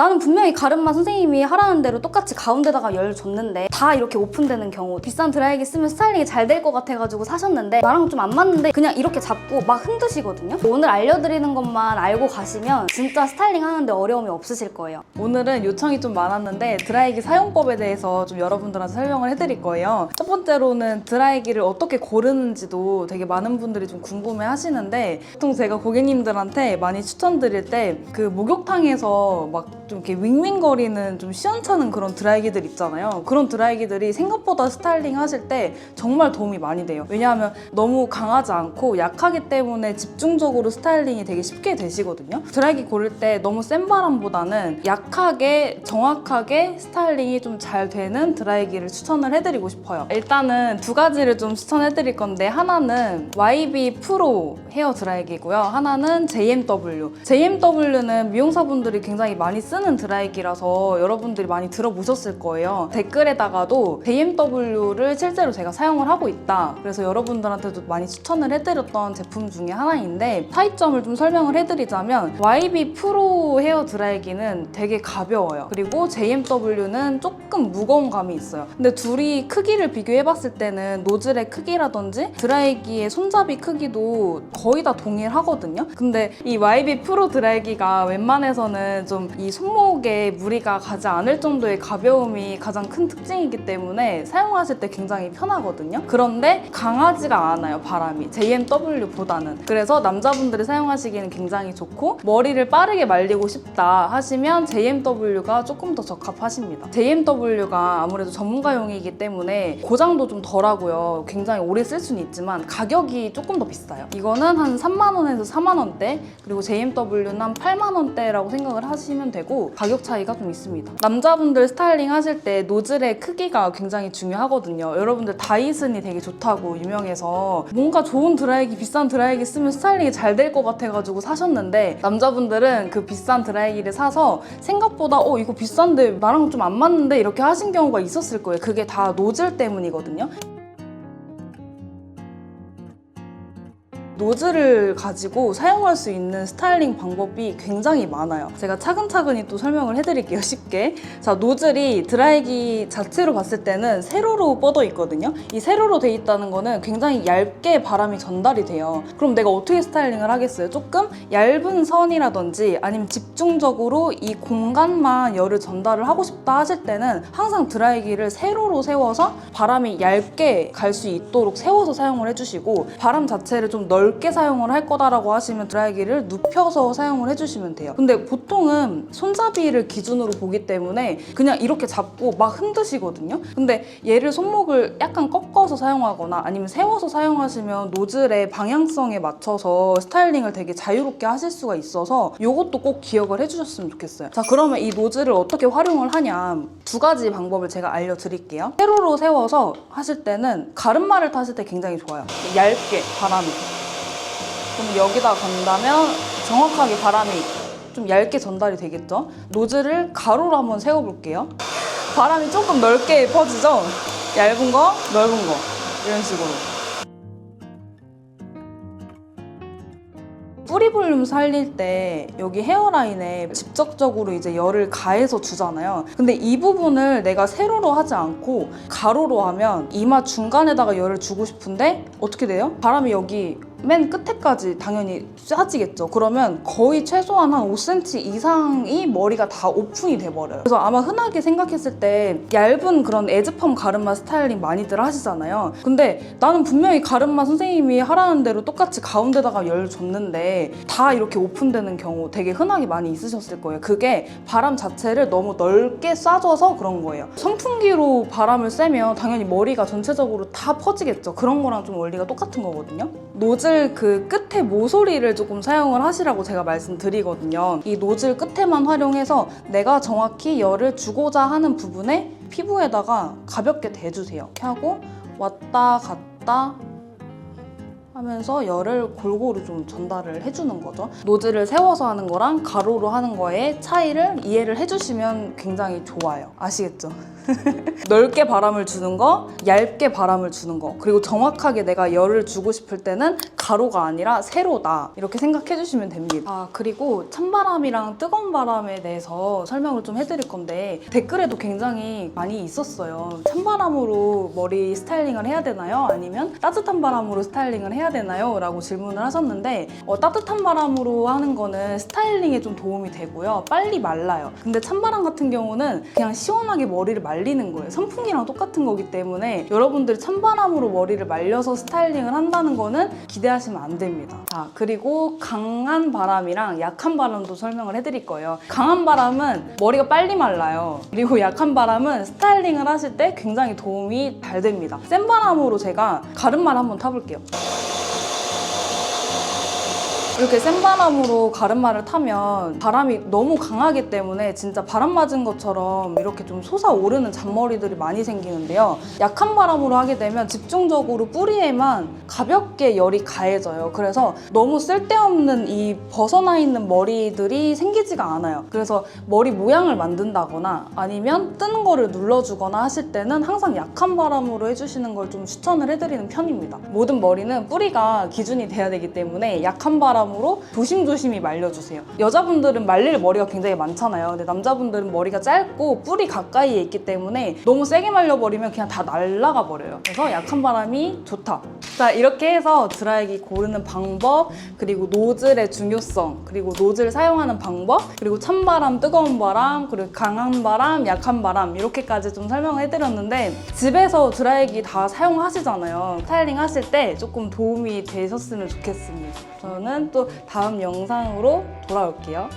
나는 분명히 가르마 선생님이 하라는 대로 똑같이 가운데다가 열 줬는데 다 이렇게 오픈되는 경우, 비싼 드라이기 쓰면 스타일링이 잘 될 것 같아가지고 사셨는데 나랑 좀 안 맞는데 그냥 이렇게 잡고 막 흔드시거든요. 오늘 알려드리는 것만 알고 가시면 진짜 스타일링 하는데 어려움이 없으실 거예요. 오늘은 요청이 좀 많았는데 드라이기 사용법에 대해서 좀 여러분들한테 설명을 해드릴 거예요. 첫 번째로는 드라이기를 어떻게 고르는지도 되게 많은 분들이 좀 궁금해 하시는데, 보통 제가 고객님들한테 많이 추천드릴 때 그 목욕탕에서 막 좀 이렇게 윙윙거리는 좀 시원찮은 그런 드라이기들 있잖아요. 그런 드라이기들이 생각보다 스타일링 하실 때 정말 도움이 많이 돼요. 왜냐하면 너무 강하지 않고 약하기 때문에 집중적으로 스타일링이 되게 쉽게 되시거든요. 드라이기 고를 때 너무 센 바람보다는 약하게 정확하게 스타일링이 좀 잘 되는 드라이기를 추천을 해드리고 싶어요. 일단은 두 가지를 좀 추천해드릴 건데, 하나는 YB 프로 헤어 드라이기고요. 하나는 JMW. JMW는 미용사분들이 굉장히 많이 쓰는 드라이기라서 여러분들이 많이 들어보셨을 거예요. 댓글에다가도 JMW를 실제로 제가 사용을 하고 있다, 그래서 여러분들한테도 많이 추천을 해드렸던 제품 중에 하나인데, 차이점을 좀 설명을 해드리자면 YB 프로 헤어 드라이기는 되게 가벼워요. 그리고 JMW는 조금 무거운 감이 있어요. 근데 둘이 크기를 비교해봤을 때는 노즐의 크기라든지 드라이기의 손잡이 크기도 거의 다 동일하거든요. 근데 이 YB 프로 드라이기가 웬만해서는 좀 이 손목에 무리가 가지 않을 정도의 가벼움이 가장 큰 특징이기 때문에 사용하실 때 굉장히 편하거든요. 그런데 강하지가 않아요, 바람이. JMW보다는. 그래서 남자분들이 사용하시기에는 굉장히 좋고, 머리를 빠르게 말리고 싶다 하시면 JMW가 조금 더 적합하십니다. JMW가 아무래도 전문가용이기 때문에 고장도 좀 덜하고요. 굉장히 오래 쓸 수는 있지만 가격이 조금 더 비싸요. 이거는 한 3만 원에서 4만 원대, 그리고 JMW는 한 8만 원대라고 생각을 하시면 되고, 가격 차이가 좀 있습니다. 남자분들 스타일링 하실 때 노즐의 크기가 굉장히 중요하거든요. 여러분들 다이슨이 되게 좋다고 유명해서 뭔가 좋은 드라이기, 비싼 드라이기 쓰면 스타일링이 잘 될 것 같아가지고 사셨는데, 남자분들은 그 비싼 드라이기를 사서 생각보다 이거 비싼데 나랑 좀 안 맞는데 이렇게 하신 경우가 있었을 거예요. 그게 다 노즐 때문이거든요. 노즐을 가지고 사용할 수 있는 스타일링 방법이 굉장히 많아요. 제가 차근차근히 또 설명을 해드릴게요, 쉽게. 자, 노즐이 드라이기 자체로 봤을 때는 세로로 뻗어 있거든요. 이 세로로 돼 있다는 거는 굉장히 얇게 바람이 전달이 돼요. 그럼 내가 어떻게 스타일링을 하겠어요? 조금 얇은 선이라든지 아니면 집중적으로 이 공간만 열을 전달을 하고 싶다 하실 때는 항상 드라이기를 세로로 세워서 바람이 얇게 갈 수 있도록 세워서 사용을 해주시고, 바람 자체를 좀 넓게 사용을 할 거다라고 하시면 드라이기를 눕혀서 사용을 해주시면 돼요. 근데 보통은 손잡이를 기준으로 보기 때문에 그냥 이렇게 잡고 막 흔드시거든요. 근데 얘를 손목을 약간 꺾어서 사용하거나 아니면 세워서 사용하시면 노즐의 방향성에 맞춰서 스타일링을 되게 자유롭게 하실 수가 있어서 이것도 꼭 기억을 해주셨으면 좋겠어요. 자, 그러면 이 노즐을 어떻게 활용을 하냐, 두 가지 방법을 제가 알려드릴게요. 세로로 세워서 하실 때는 가르마를 타실 때 굉장히 좋아요. 얇게 바람이. 그럼 여기다 건다면 정확하게 바람이 좀 얇게 전달이 되겠죠? 노즐을 가로로 한번 세워볼게요. 바람이 조금 넓게 퍼지죠? 얇은 거, 넓은 거, 이런 식으로. 뿌리 볼륨 살릴 때 여기 헤어라인에 직접적으로 이제 열을 가해서 주잖아요. 근데 이 부분을 내가 세로로 하지 않고 가로로 하면 이마 중간에다가 열을 주고 싶은데 어떻게 돼요? 바람이 여기 맨 끝에까지 당연히 쏴지겠죠. 그러면 거의 최소한 한 5cm 이상이 머리가 다 오픈이 돼버려요. 그래서 아마 흔하게 생각했을 때 얇은 그런 에즈펌 가르마 스타일링 많이들 하시잖아요. 근데 나는 분명히 가르마 선생님이 하라는 대로 똑같이 가운데다가 열 줬는데 다 이렇게 오픈되는 경우 되게 흔하게 많이 있으셨을 거예요. 그게 바람 자체를 너무 넓게 쏴줘서 그런 거예요. 선풍기로 바람을 쐬면 당연히 머리가 전체적으로 다 퍼지겠죠. 그런 거랑 좀 원리가 똑같은 거거든요. 노즐 그 끝에 모서리를 조금 사용을 하시라고 제가 말씀드리거든요. 이 노즐 끝에만 활용해서 내가 정확히 열을 주고자 하는 부분에 피부에다가 가볍게 대주세요. 이렇게 하고 왔다 갔다 하면서 열을 골고루 좀 전달을 해주는 거죠. 노즐을 세워서 하는 거랑 가로로 하는 거의 차이를 이해를 해주시면 굉장히 좋아요. 아시겠죠? 넓게 바람을 주는 거, 얇게 바람을 주는 거, 그리고 정확하게 내가 열을 주고 싶을 때는 가로가 아니라 세로다 이렇게 생각해 주시면 됩니다. 그리고 찬바람이랑 뜨거운 바람에 대해서 설명을 좀 해드릴 건데 댓글에도 굉장히 많이 있었어요. 찬바람으로 머리 스타일링을 해야 되나요? 아니면 따뜻한 바람으로 스타일링을 해야 되나요? 라고 질문을 하셨는데 따뜻한 바람으로 하는 거는 스타일링에 좀 도움이 되고요. 빨리 말라요. 근데 찬바람 같은 경우는 그냥 시원하게 머리를 말리는 거예요. 선풍기랑 똑같은 거기 때문에 여러분들이 찬바람으로 머리를 말려서 스타일링을 한다는 거는 기대하시면 안 됩니다. 그리고 강한 바람이랑 약한 바람도 설명을 해드릴 거예요. 강한 바람은 머리가 빨리 말라요. 그리고 약한 바람은 스타일링을 하실 때 굉장히 도움이 잘 됩니다. 센 바람으로 제가 가르마를 한번 타볼게요. 이렇게 센 바람으로 가르마를 타면 바람이 너무 강하기 때문에 진짜 바람 맞은 것처럼 이렇게 좀 솟아오르는 잔머리들이 많이 생기는데요. 약한 바람으로 하게 되면 집중적으로 뿌리에만 가볍게 열이 가해져요. 그래서 너무 쓸데없는 이 벗어나 있는 머리들이 생기지가 않아요. 그래서 머리 모양을 만든다거나 아니면 뜨는 거를 눌러주거나 하실 때는 항상 약한 바람으로 해주시는 걸 좀 추천을 해드리는 편입니다. 모든 머리는 뿌리가 기준이 돼야 되기 때문에 약한 바람 으로 조심조심히 말려주세요. 여자분들은 말릴 머리가 굉장히 많잖아요. 근데 남자분들은 머리가 짧고 뿌리 가까이에 있기 때문에 너무 세게 말려버리면 그냥 다 날아가 버려요. 그래서 약한 바람이 좋다. 자, 이렇게 해서 드라이기 고르는 방법, 그리고 노즐의 중요성, 그리고 노즐 사용하는 방법, 그리고 찬바람, 뜨거운 바람, 그리고 강한 바람, 약한 바람 이렇게까지 좀 설명을 해드렸는데 집에서 드라이기 다 사용하시잖아요. 스타일링 하실 때 조금 도움이 되셨으면 좋겠습니다. 저는 또 다음 영상으로 돌아올게요.